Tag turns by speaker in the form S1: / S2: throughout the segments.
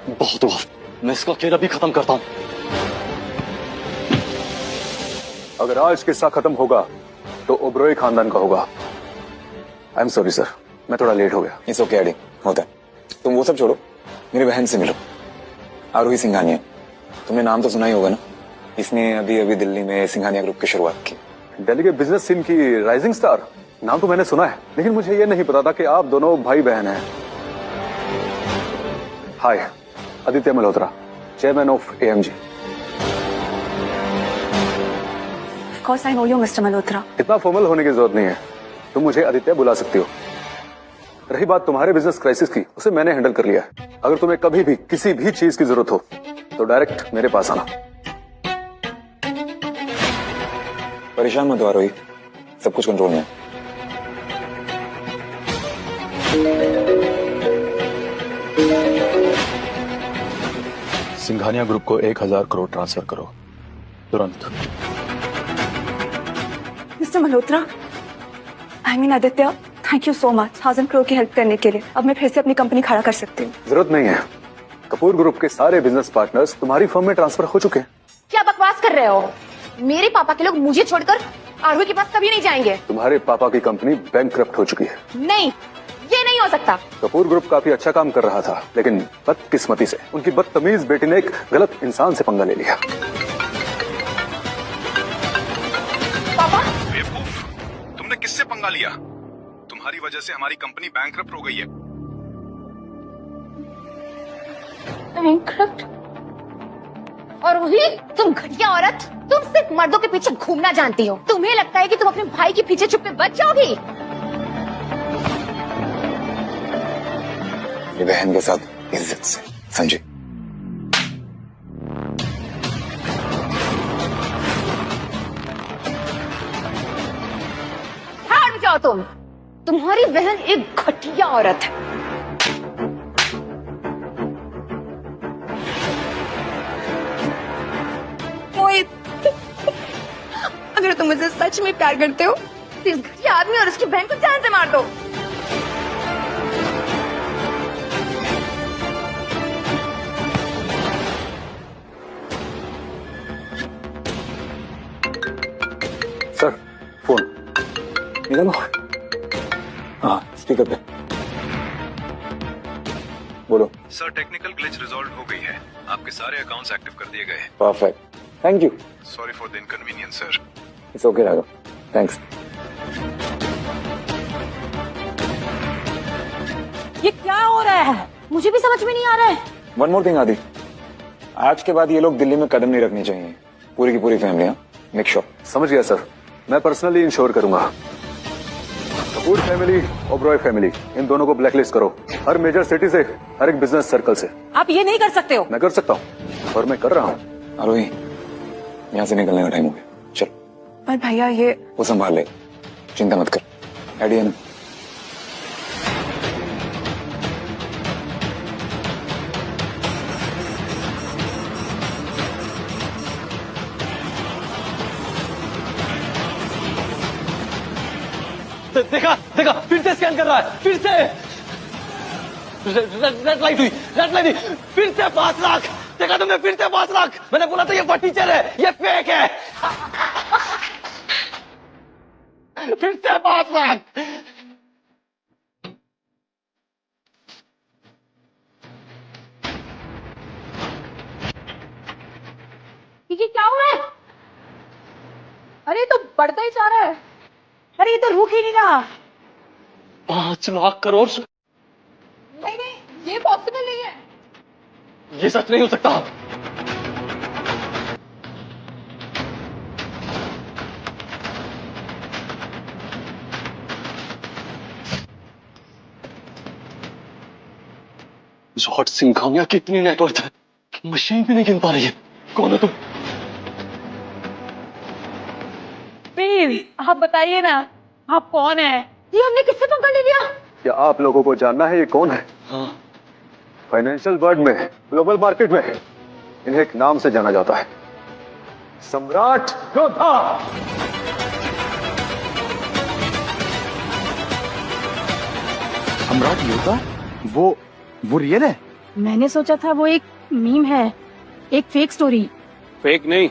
S1: बहुत हुआ, मैं इसका खेल अभी खत्म करता हूँ।
S2: अगर आज किस्सा खत्म होगा तो ओबरॉय खानदान का होगा। आई एम सॉरी सर, मैं थोड़ा लेट हो गया।
S3: इट्स ओके एडी, होता है। तुम वो सब छोड़ो, मेरी बहन से मिलो, आरोही सिंघानिया। तुमने नाम तो सुना ही होगा ना, इसने अभी अभी दिल्ली में सिंघानिया ग्रुप की शुरुआत की।
S2: दिल्ली के बिजनेस सीन की राइजिंग स्टार, नाम तो मैंने सुना है, लेकिन मुझे ये नहीं पता था कि आप दोनों भाई बहन हैं। Hi, Aditya Malhotra, chairman of AMG.
S4: Of course I know you, Mr. Malhotra.
S2: इतना फॉर्मल होने की जरूरत नहीं है, तुम मुझे आदित्य बुला सकती हो। रही बात तुम्हारे बिजनेस क्राइसिस की, उसे मैंने हैंडल कर लिया है। अगर तुम्हें कभी भी किसी भी चीज की जरूरत हो तो डायरेक्ट मेरे पास आना।
S3: परेशान मत हो आरोही, सब कुछ कंट्रोल में है।
S2: सिंघानिया ग्रुप को 1000 करोड़ ट्रांसफर करो तुरंत।
S4: Mr. Malhotra, I mean Aditya, thank you so much 1000 crore की हेल्प करने के लिए। अब मैं फिर से अपनी कंपनी खड़ा कर सकती हूँ।
S2: जरूरत नहीं है, कपूर ग्रुप के सारे बिजनेस पार्टनर्स तुम्हारी फर्म में ट्रांसफर हो चुके हैं।
S5: क्या बकवास कर रहे हो? मेरे पापा के लोग मुझे छोड़कर आरोही के पास कभी नहीं जाएंगे।
S2: तुम्हारे पापा की कंपनी बैंकक्रप्ट हो चुकी है।
S5: नहीं, ये नहीं हो सकता।
S2: कपूर ग्रुप काफी अच्छा काम कर रहा था, लेकिन बदकिस्मती से उनकी बदतमीज बेटी ने एक गलत इंसान से पंगा ले लिया।
S5: पापा,
S6: बेवकूफ, तुमने किससे पंगा लिया? तुम्हारी वजह से हमारी कंपनी बैंकक्रप्ट हो गई है।
S5: बैंकक्रप्ट? और वही तुम घटिया औरत, तुम सिर्फ मर्दों के पीछे घूमना जानती हो। तुम्हें लगता है कि तुम अपने भाई के पीछे छुप के बच जाओगी?
S3: मेरी बहन के साथ इज्जत से, समझे?
S5: हट जाओ तुम। तुम्हारी बहन एक घटिया औरत है।
S4: मोहित, अगर तुम मुझसे सच में प्यार करते हो
S5: तो इस घटिया आदमी और उसकी बहन को जान से मार दो।
S2: सर, फोन
S3: निकालो। हाँ, स्पीकर पे बोलो।
S6: सर, टेक्निकल ग्लिच रिजॉल्व हो गई है, आपके सारे अकाउंट्स एक्टिव कर दिए गए हैं।
S3: Perfect, thank you.
S6: Sorry for the inconvenience sir.
S3: It's okay Raghav, thanks.
S5: ये क्या हो रहा है? मुझे भी समझ में नहीं आ रहा है।
S3: वन मोर थिंग आदि, आज के बाद ये लोग दिल्ली में कदम नहीं रखनी चाहिए, पूरी की पूरी फैमिली। Make sure.
S2: समझ गया सर, मैं पर्सनली इंश्योर करूंगा। कपूर फैमिली, ओबरॉय फैमिली, इन दोनों को ब्लैकलिस्ट करो, हर मेजर सिटी से, हर एक बिजनेस सर्कल से।
S5: आप ये नहीं कर सकते हो।
S2: मैं कर सकता हूँ और मैं कर रहा हूँ।
S3: आरोही, यहाँ से निकलने का टाइम हो गया, चल।
S4: पर भैया ये
S3: वो संभाल ले, चिंता मत कर। एडी है ना?
S1: देखा देखा, फिर से स्कैन कर रहा है, फिर से रेड लाइट हुई, रेड लाइट हुई, फिर से 5 लाख। देखा तुमने, फिर से 5 लाख। मैंने बोला था ये फर्नीचर है, ये फेक है। फिर से 5 लाख।
S5: ये क्या हो रहा है? अरे ये तो बढ़ता ही जा रहा है। अरे ये तो रुक ही नहीं रहा।
S1: 5 लाख करोड़?
S5: नहीं नहीं, ये पॉसिबल नहीं है।
S1: ये सच नहीं हो सकता। जॉर्ज सिंघानिया की इतनी नेटवर्थ है, मशीन भी नहीं गिन पा रही है। कौन है तुम?
S5: प्लीज आप बताइए ना, आप कौन है? ये हमने किससे पंगा ले लिया?
S2: क्या आप लोगों को जानना है ये कौन है?
S1: हाँ।
S2: फाइनेंशियल वर्ल्ड में, ग्लोबल मार्केट में इन्हें एक नाम से जाना जाता है, सम्राट योद्धा।
S7: सम्राट योद्धा? वो रियल है?
S5: मैंने सोचा था वो एक मीम है, एक फेक स्टोरी।
S7: फेक नहीं,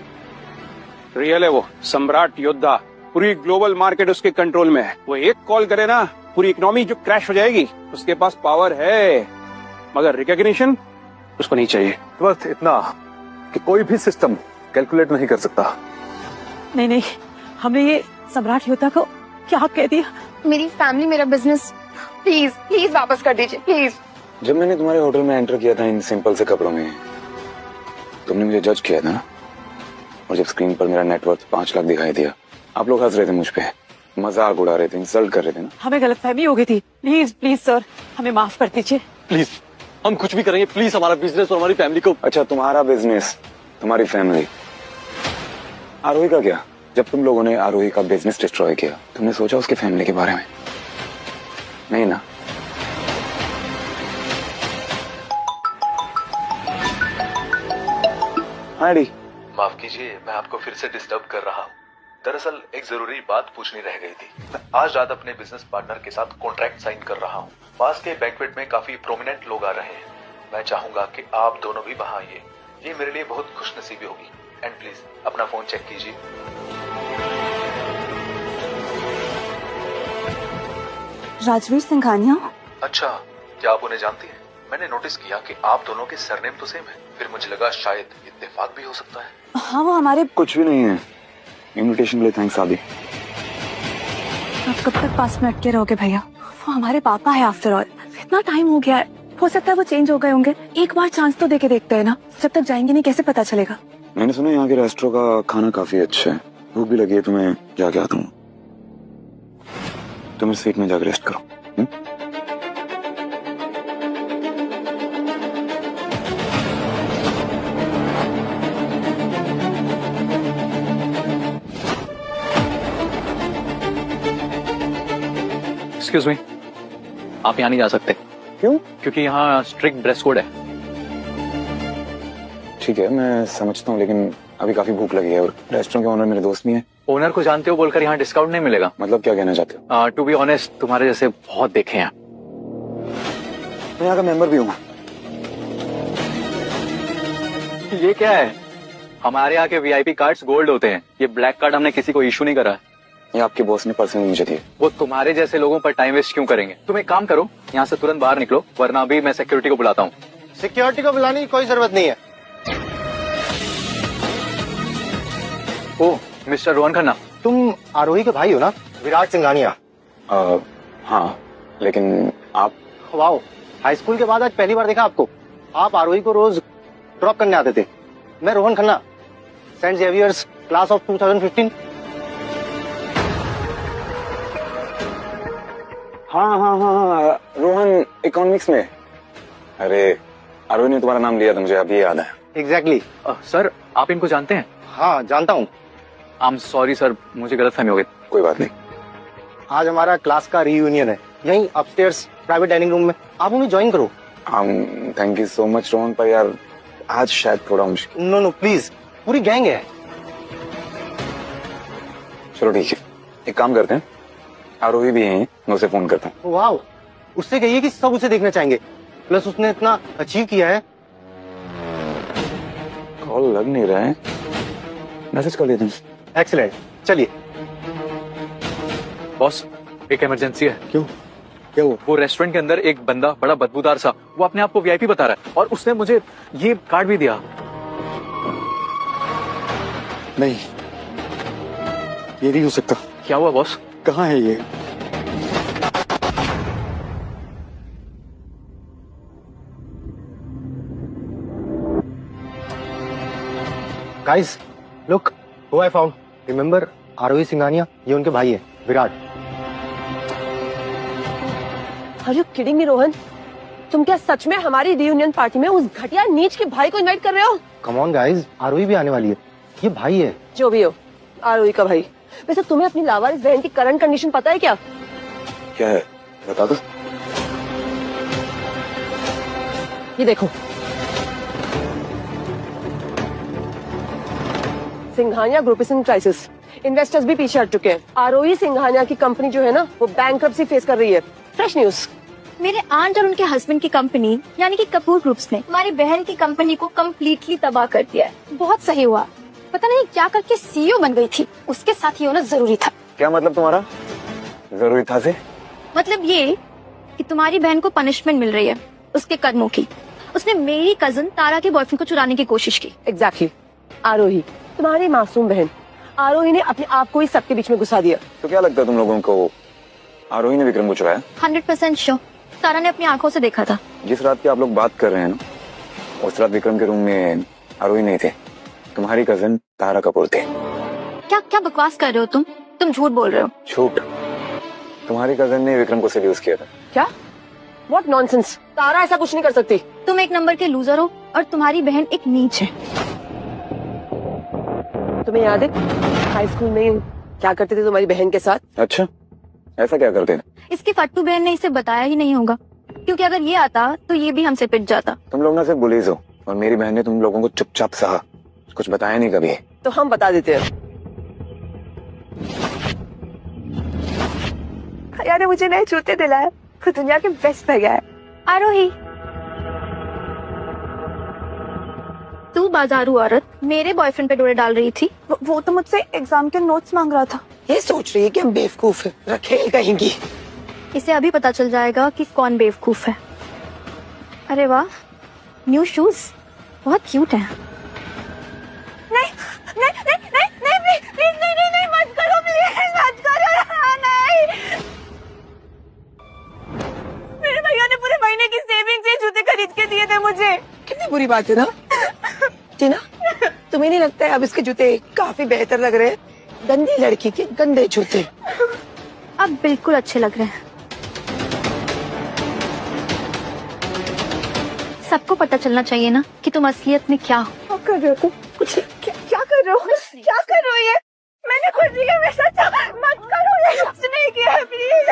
S7: रियल है वो। सम्राट योद्धा, पूरी ग्लोबल मार्केट उसके कंट्रोल में है। वो एक कॉल करे ना, पूरी इकोनॉमी जो क्रैश हो जाएगी। उसके पास पावर है, मगर रिकॉग्निशन उसको नहीं चाहिए।
S2: वर्थ इतना कि कोई भी सिस्टम कैलकुलेट नहीं कर सकता।
S8: नहीं नहीं, हमने ये सम्राट योद्धा को क्या कह दिया?
S5: मेरी फैमिली, मेरा बिजनेस, प्लीज प्लीज वापस कर दीजिए प्लीज।
S3: जब मैंने तुम्हारे होटल में एंटर किया था इन सिंपल से कपड़ों में, तुमने मुझे जज किया था ना, और जब स्क्रीन पर मेरा नेटवर्थ 5 लाख दिखाई दिया, आप लोग हंस रहे थे मुझ पे, मजाक उड़ा रहे थे, इंसल्ट कर रहे थे ना।
S8: हमें गलतफहमी हो गई थी। प्लीज प्लीज सर, हमें माफ कर दीजिए।
S1: प्लीज, हम कुछ भी करेंगे, प्लीज हमारा बिजनेस और हमारी फैमिली को।
S3: अच्छा, तुम्हारा बिजनेस, तुम्हारी फैमिली, आरोही का क्या? जब तुम लोगों ने आरोही का बिजनेस डिस्ट्रॉय किया, तुमने सोचा उसकी फैमिली के बारे में? नहीं ना? हाँ डी।
S2: माफ कीजिए, मैं आपको फिर से डिस्टर्ब कर रहा हूँ। दरअसल एक जरूरी बात पूछनी रह गई थी। मैं आज रात अपने बिजनेस पार्टनर के साथ कॉन्ट्रैक्ट साइन कर रहा हूँ। पास के बैंक्वेट में काफी प्रोमिनेंट लोग आ रहे हैं। मैं चाहूंगा कि आप दोनों भी वहां आइए। ये मेरे लिए बहुत खुशनसीबी होगी। एंड प्लीज अपना फोन चेक कीजिए।
S4: राजवीर सिंघानिया?
S2: अच्छा, क्या आप उन्हें जानती हैं? मैंने नोटिस किया कि आप दोनों के सरनेम तो सेम है। फिर मुझे लगा शायद इत्तेफाक भी हो सकता है।
S4: हाँ, वो हमारे।
S3: कुछ भी नहीं है। इनविटेशन के लिए थैंक्स आदि।
S4: आप कब तक पास में अटके रहोगे भैया? वो हमारे पापा है आफ्टर ऑल। इतना टाइम हो गया है, हो सकता है वो चेंज हो गए होंगे। एक बार चांस तो देके देखते हैं ना। जब तक जाएंगे नहीं कैसे पता चलेगा?
S3: मैंने सुना यहाँ के रेस्टोरेंट का खाना काफी अच्छा है। भूख भी लगी है, तुम्हें जाके आता हूँ। तुम इस सीट में जाकर रेस्ट करो।
S1: एक्सक्यूज मी, आप यहाँ नहीं जा सकते।
S3: क्यों?
S1: क्योंकि यहाँ स्ट्रिक्ट ड्रेस कोड है।
S3: ठीक है, मैं समझता हूँ, लेकिन अभी काफी भूख लगी है और रेस्टोरेंट के ओनर मेरे दोस्त भी हैं।
S1: ओनर को जानते हो बोलकर यहाँ डिस्काउंट नहीं मिलेगा।
S3: मतलब क्या कहना चाहते हो?
S1: टू बी ऑनेस्ट, तुम्हारे जैसे बहुत देखे हैं।
S3: मैं यहाँ का मेंबर भी हूँ।
S1: ये क्या है? हमारे यहाँ के वीआईपी कार्ड्स गोल्ड होते हैं। ये ब्लैक कार्ड हमने किसी को इशू नहीं करा।
S3: ये आपके बॉस ने पर्सनली मुझे दिए।
S1: वो तुम्हारे जैसे लोगों पर टाइम वेस्ट क्यों करेंगे? तुम एक काम करो, यहाँ से तुरंत बाहर निकलो, वरना अभी मैं सिक्योरिटी को बुलाता हूँ।
S9: सिक्योरिटी को बुलाने की कोई जरूरत नहीं है।
S1: ओ, मिस्टर रोहन खन्ना,
S9: तुम आरोही के भाई हो ना, विराट सिंघानिया?
S3: हाँ, लेकिन आप?
S9: वाओ, हाई स्कूल के बाद आज पहली बार देखा आपको। आप आरोही को रोज ड्रॉप करने आते थे। मैं Rohan Khanna, Saint Xavier's class of 2015।
S3: हाँ, रोहन इकोनॉमिक्स में। अरे, आरोही ने तुम्हारा नाम लिया था, मुझे अभी याद है।
S9: एग्जैक्टली।
S1: सर, आप इनको जानते हैं?
S9: हाँ, जानता हूँ।
S1: आई एम सॉरी सर, मुझे गलतफहमी हो गई।
S3: कोई बात नहीं।
S9: आज हमारा क्लास का रीयूनियन है, यहीं अपस्टेयर्स प्राइवेट डाइनिंग रूम में। आप उन्हें ज्वाइन करो।
S3: Thank you so much Rohan, पर यार आज शायद थोड़ा मुश्किल।
S9: नो प्लीज, पूरी गैंग है।
S3: चलो ठीक है, एक काम करते हैं, आरोही भी है, मैं उसे फोन करता हूँ।
S9: वाह, उससे कहिए कि सब उसे देखना चाहेंगे। प्लस उसने इतना अचीव किया है।
S3: कॉल लग नहीं रहा है, मैसेज कर देते हैं।
S9: एक्सीलेंट, चलिए।
S1: बॉस, एक इमरजेंसी है।
S9: क्यों? क्या हुआ?
S1: वो रेस्टोरेंट के अंदर एक बंदा बड़ा बदबूदार सा, वो अपने आप को वीआईपी बता रहा है और उसने मुझे ये कार्ड भी दिया।
S9: नहीं, ये नहीं हो सकता।
S1: क्या हुआ बॉस?
S9: कहाँ है ये? Guys, look, who I found. Remember Aarohi Singhania? ये उनके भाई है, Virat.
S8: Are you kidding me Rohan? तुम क्या सच में हमारी रियूनियन पार्टी में उस घटिया नीच के भाई को इनवाइट कर रहे हो?
S9: कम ऑन गाइस, आरोही भी आने वाली है। ये भाई है।
S8: जो भी हो, आरोही का भाई। वैसे तुम्हें अपनी लावारिस बहन की करंट कंडीशन पता है क्या?
S3: क्या है, बता दो।
S8: ये देखो, Singhania group is in crisis. Investors भी पीछे हट चुके हैं। आरोही सिंघानिया की कंपनी जो है ना, वो बैंकरप्सी फेस कर रही है। Fresh news.
S5: मेरे आंट और उनके हस्बैंड की कंपनी यानी कि कपूर ग्रुप्स ने हमारी बहन की कंपनी को कम्प्लीटली तबाह कर दिया है। बहुत सही हुआ, पता नहीं क्या करके सीईओ बन गई थी, उसके साथ ही होना जरूरी था।
S3: क्या मतलब तुम्हारा जरूरी था से?
S5: मतलब ये कि तुम्हारी बहन को पनिशमेंट मिल रही है उसके कर्मों की। उसने मेरी कजन तारा के बॉयफ्रेंड को चुराने की कोशिश की।
S8: एग्जैक्टली आरोही, तुम्हारी मासूम बहन आरोही ने अपने आप को ही सबके बीच में घुसा दिया।
S3: तो क्या लगता है तुम लोगों को आरोही ने विक्रम को चुराया?
S5: 100% श्योर, तारा ने अपनी आंखों से देखा था।
S3: जिस रात की आप लोग बात कर रहे हैं ना, उस रात विक्रम के रूम में आरोही नहीं थे, तुम्हारी कजन तारा कपूर थे।
S5: क्या क्या बकवास कर रहे हो तुम झूठ बोल रहे हो।
S3: झूठ? तुम्हारी कजन ने विक्रम को सेड्यूस किया था।
S8: क्या? व्हाट नॉनसेंस, तारा ऐसा कुछ नहीं कर सकती।
S5: तुम एक नंबर के लूजर हो और तुम्हारी बहन एक नीच है।
S8: तुम्हें याद है हाई स्कूल में क्या करते थे तुम्हारी बहन के साथ?
S3: अच्छा, ऐसा क्या करते थे?
S5: इसकी फट्टू बहन ने इसे बताया ही नहीं होगा, क्योंकि अगर ये आता तो ये भी हमसे पिट जाता।
S3: तुम लोग ना सिर्फ बुलीज हो और मेरी बहन ने तुम लोगों को चुपचाप सहा, कुछ बताया नहीं कभी।
S8: तो हम बता देते हैं।
S4: भैया ने मुझे नए जूते दिलाए, वो दुनिया के बेस्ट भैया है।
S5: आरोही, तू बाजारू औरत मेरे बॉयफ्रेंड पे डोरे डाल रही थी।
S4: वो तो मुझसे एग्जाम के नोट्स मांग रहा था।
S8: ये सोच रही है कि हम बेवकूफ है, रखेल कहेंगी।
S5: इसे अभी पता चल जाएगा कि कौन बेवकूफ है। अरे वाह, न्यू शूज बहुत क्यूट है।
S4: नहीं नहीं नहीं नहीं नहीं प्लीज नहीं नहीं नहीं मत करो, प्लीज मत करो, नहीं। मेरे भैया ने पूरे महीने की सेविंग से जूते खरीद के दिए थे मुझे।
S8: कितनी बुरी बात है ना टीना, तुम्हें नहीं लगता है अब इसके जूते काफी बेहतर लग रहे हैं? गंदी लड़की के गंदे जूते
S5: अब बिल्कुल अच्छे लग रहे हैं। सबको पता चलना चाहिए ना कि तुम असलियत में क्या हो।
S4: क्या कर रहे हो तुम? कुछ क्या कर रहे हो? क्या कर रहे हो? ये मैंने कुछ नहीं किया, मेरे साथ मत करो, ये कुछ नहीं किया प्लीज।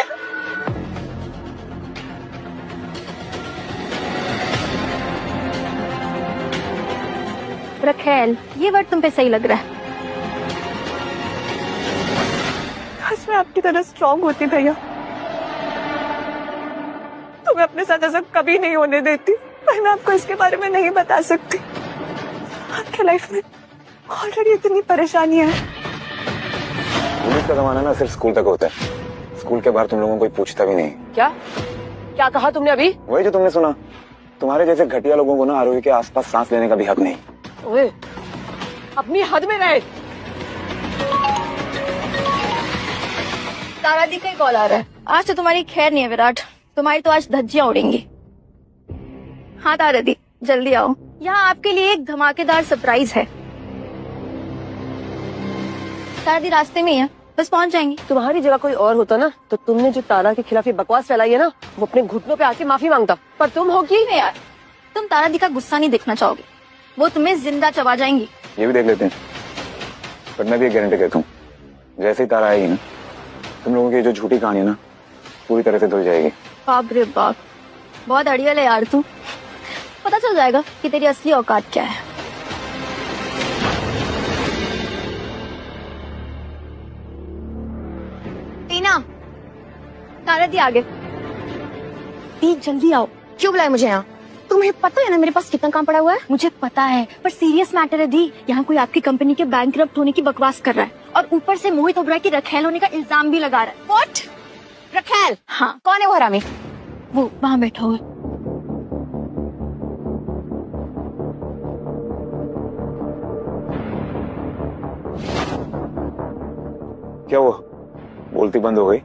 S5: रखेल, ये वर्ड तुम पे सही लग रहा है।
S4: बस मैं आपकी तरह स्ट्रांग होती भैया, तुम्हें अपने साथ ऐसा कभी नहीं होने देती, पर मैं आपको इसके बारे में नहीं बता सकती। आपके लाइफ में ऑलरेडी इतनी परेशानियां हैं।
S3: पुलिस का जमाना ना सिर्फ स्कूल तक होता है, स्कूल के बाहर तुम लोगों को कोई पूछता भी नहीं।
S8: क्या क्या कहा तुमने अभी?
S3: वही जो तुमने सुना। तुम्हारे जैसे घटिया लोगों को ना आरोही के आसपास सांस लेने का भी हक नहीं।
S8: ओए, अपनी हद में रहे।
S5: तारा दी का ही कॉल आ रहा है। आज तो तुम्हारी खैर नहीं है विराट, तुम्हारी तो आज धज्जियां उड़ेंगी। हाँ तारा दी, जल्दी आओ, यहाँ आपके लिए एक धमाकेदार सरप्राइज है। तारा दी रास्ते में ही है, बस पहुँच जाएंगी।
S8: तुम्हारी जगह कोई और होता ना तो तुमने जो तारा के खिलाफ ये बकवास फैलाई है ना, वो अपने घुटनों पे आके माफी मांगता, पर तुम हो कि
S5: यार, तुम तारा दी का गुस्सा नहीं देखना चाहोगे, वो तुम्हें जिंदा चबा जाएंगी।
S3: ये भी देख लेते हैं, पर मैं भी एक गारंटी कहता हूँ, जैसे ही तारा आएगी ना, तुम लोगों की जो झूठी कहानी है ना पूरी तरह से धुल जाएगी।
S5: बाप रे बाप, बहुत अड़ियल है यार तू। पता चल जाएगा कि तेरी असली औकात क्या है। टीना, तारा दी आगे। दी जल्दी आओ। क्यों बुलाया मुझे यहाँ? तुम्हें पता है ना मेरे पास कितना काम पड़ा हुआ है? मुझे पता है, पर सीरियस मैटर है दी। यहाँ कोई आपकी कंपनी के बैंकरप्ट होने की बकवास कर रहा है और ऊपर से मोहित ओबराय की रखेल होने का इल्जाम भी लगा रहा है। व्हाट? रखेल? हाँ। कौन है वो हरामी? वो वहाँ बैठा हुआ है।
S3: क्या हुआ, बोलती बंद हो गई?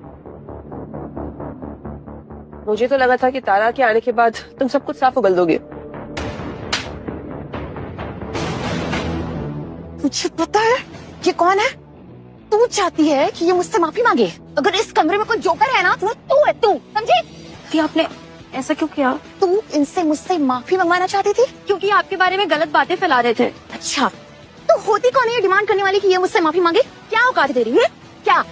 S8: मुझे तो लगा था कि तारा के आने के बाद तुम सब कुछ साफ उगल दोगे।
S5: मुझे पता है ये कौन है। तू चाहती है कि ये मुझसे माफी मांगे। अगर इस कमरे में कोई जोकर है ना तो तू है, तू समझी? कि आपने ऐसा क्यों किया? तू इनसे मुझसे माफी मंगवाना चाहती थी क्योंकि आपके बारे में गलत बातें फैला रहे थे। अच्छा, तो होती कौन है ये डिमांड करने वाली कि ये मुझसे माफी मांगे? क्या औकात है तेरी? क्या?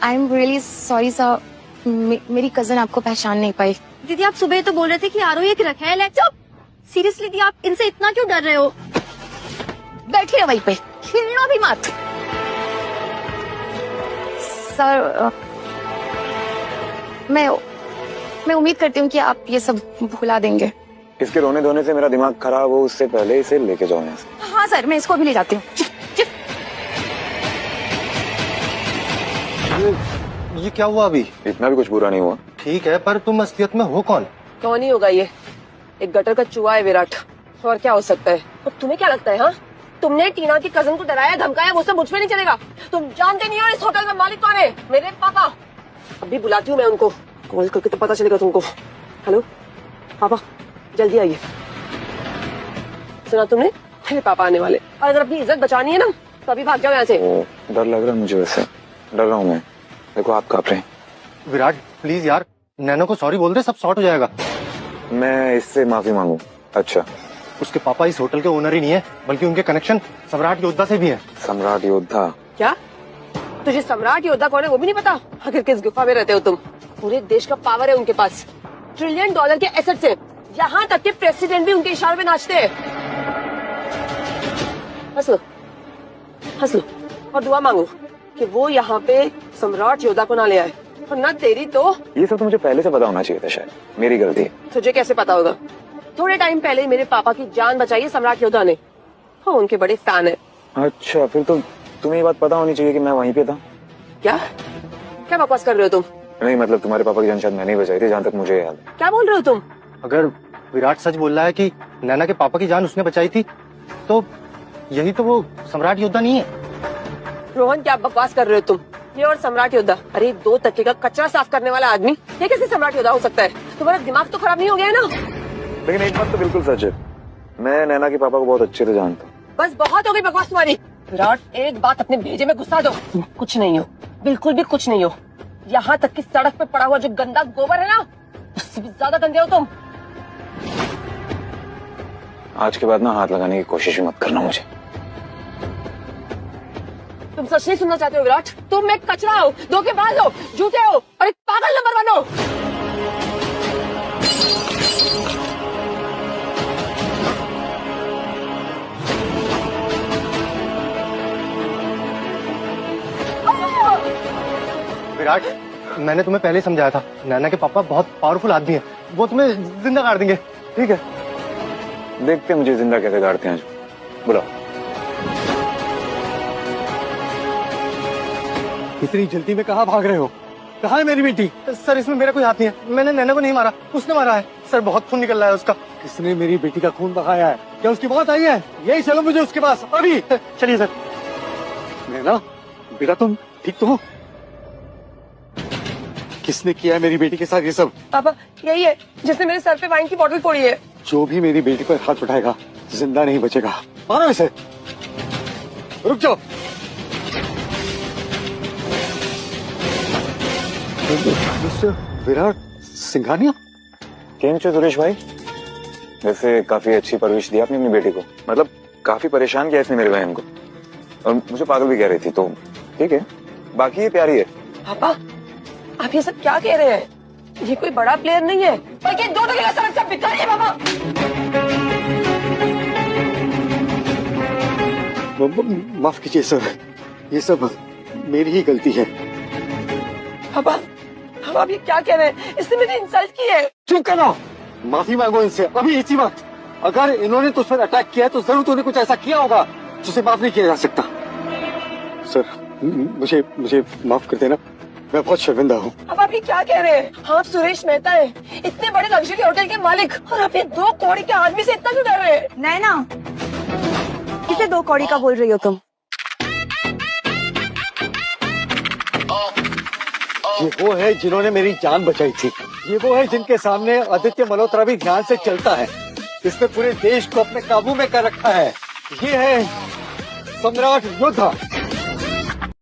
S10: I am really sorry sir, मेरी कजन आपको पहचान नहीं पाई।
S5: दीदी आप सुबह तो बोल रहे थे कि आरोही एक रखेल है। चुप! सीरियसली दी, आप इनसे इतना क्यों डर रहे हो? बैठिए वहीं पे, हिलना भी मत।
S10: सर मैं उम्मीद करती हूँ कि आप ये सब भुला देंगे।
S3: इसके रोने धोने से मेरा दिमाग खराब हो उससे पहले इसे लेके जाओ यहाँ से।
S10: हाँ सर, मैं इसको भी ले जाती हूँ।
S9: ये क्या हुआ अभी?
S3: इतना भी कुछ बुरा नहीं हुआ।
S9: ठीक है, पर तुम असलियत में हो कौन?
S8: कौन ही होगा ये? एक गटर का चूहा है विराट, और क्या हो सकता है? और तुम्हें क्या लगता है? हाँ, तुमने टीना की कजन को डराया धमकाया, वो सब मुझ पे नहीं चलेगा। तुम जानते नहीं हो इस होटल का मालिक कौन है? मेरे पापा। अभी बुलाती हूँ मैं उनको, कॉल करके तो पता चलेगा तुमको। हेलो पापा, जल्दी आइए। सुना तुमने? मेरे पापा आने वाले, और अगर अपनी इज्जत बचानी है ना तो अभी भाग जाओ यहाँ से।
S3: डर लग रहा है मुझे, वैसे डर रहा हूँ मैं। देखो आप कांप रहे हैं।
S9: विराट प्लीज यार, नैनो को सॉरी बोल दे, सब सॉर्ट हो जाएगा।
S3: मैं इससे माफी मांगू? अच्छा,
S9: उसके पापा इस होटल के ओनर ही नहीं है, बल्कि उनके कनेक्शन सम्राट योद्धा से भी है।
S3: सम्राट योद्धा?
S8: क्या तुझे सम्राट योद्धा कौन है वो भी नहीं पता? आखिर किस गुफा में रहते हो तुम? पूरे देश का पावर है उनके पास, $1 ट्रिलियन के एसेट्स हैं। यहाँ तक के प्रेसिडेंट भी उनके इशारे पे नाचते हैं। हंस लो और दुआ मांगो कि वो यहाँ पे सम्राट योद्धा को ना ले आए, और ना तेरी तो।
S3: ये सब तो मुझे पहले से पता होना चाहिए था, शायद मेरी गलती है।
S8: तुझे कैसे पता होगा? थोड़े टाइम पहले मेरे पापा की जान बचाई है सम्राट योद्धा ने, हाँ उनके बड़े फैन है।
S3: अच्छा, फिर तो तुम्हें ये बात पता होनी चाहिए कि मैं वहीं पे था।
S8: क्या बकवास कर रहे हो तुम?
S3: नहीं मतलब तुम्हारे पापा की जान शायद मैंने ही बचाई थी, जहाँ तक मुझे याद है।
S8: क्या बोल रहे हो तुम?
S9: अगर विराट सच बोल रहा है कि नैना के पापा की जान उसने बचाई थी, तो यही तो वो सम्राट योद्धा नहीं है।
S8: रोहन क्या बकवास कर रहे हो तुम? ये और सम्राट योद्धा, अरे 2 टके का कचरा साफ करने वाला आदमी, ये कैसे सम्राट योद्धा हो सकता है? तुम्हारा दिमाग तो खराब नहीं हो गया है ना?
S3: लेकिन एक बात तो बिल्कुल सच है, मैं नैना के पापा को बहुत अच्छे से जानता हूँ।
S8: बस बहुत हो गई बकवास तुम्हारी। विराट, एक बात अपने भेजे में घुसा दो, तुम कुछ नहीं हो, बिल्कुल भी कुछ नहीं हो। यहाँ तक कि सड़क पे पड़ा हुआ जो गंदा गोबर है ना, उससे भी ज्यादा गंदे हो तुम।
S3: आज के बाद ना हाथ लगाने की कोशिश भी मत करना मुझे।
S8: तुम सच नहीं सुनना चाहते हो विराट? तुम एक कचरा हो, धोखेबाज हो, झूठे हो और एक पागल नंबर 1 हो।
S9: विराट, मैंने तुम्हें पहले समझाया था, नैना के पापा बहुत पावरफुल आदमी है, वो तुम्हें जिंदा गाड़ देंगे। ठीक है,
S3: देखते मुझे जिंदा कैसे गाड़ते हैं। बुलाओ।
S9: इतनी जल्दी में कहाँ भाग रहे हो? कहाँ है मेरी बेटी? सर इसमें मेरा कोई हाथ नहीं है, मैंने नैना को नहीं मारा, उसने मारा है। सर बहुत खून निकल रहा है उसका। किसने मेरी बेटी का खून बहाया है? क्या उसकी मौत आई है? यही चलो मुझे उसके पास अभी। चलिए सर। नैना बेटा, तुम ठीक तो हो? किसने किया है मेरी बेटी के साथ ये सब?
S8: पापा यही है जिसने मेरे सर पे वाइन की बोतल फोड़ी है।
S9: जो भी मेरी बेटी पर हाथ उठाएगा जिंदा नहीं बचेगा। मारो इसे। रुक जाओ। विराट सिंघानिया।
S3: केम छो सुरेश भाई? वैसे काफी अच्छी परवरिश दी आपने अपनी बेटी को, मतलब काफी परेशान किया इसने मेरे बहन को, और मुझे पागल भी कह रही थी, तो ठीक है, बाकी ये प्यारी है।
S8: पापा आप ये सब क्या कह रहे हैं? ये कोई बड़ा प्लेयर नहीं है, बल्कि 2 टके का सड़क का भिखारी है पापा।
S9: माफ कीजिए सर, ये सब मेरी ही गलती है।
S8: पापा आप ये क्या कह रहे हैं? इसने मेरी इंसल्ट की है।
S9: चुप करो, माफी मांगो इनसे अभी इसी वक्त। अगर इन्होंने तुझ पर अटैक किया है तो जरूर तूने कुछ ऐसा किया होगा जिसे माफ नहीं किया जा सकता। सर मुझे माफ कर देना, मैं बहुत शर्मिंदा हूँ।
S8: अब आप ये क्या कह रहे हैं? आप सुरेश मेहता हैं, इतने बड़े लग्जरी होटल के मालिक, और आप ये 2 कौड़ी के आदमी से इतना क्यों डर रहे हैं?
S4: नैना, किसे 2 कौड़ी का बोल रही हो तुम?
S9: ये वो है जिन्होंने मेरी जान बचाई थी, ये वो है जिनके सामने आदित्य मल्होत्रा भी ध्यान से चलता है, जिसने पूरे देश को अपने काबू में कर रखा है। ये है सम्राट योद्धा।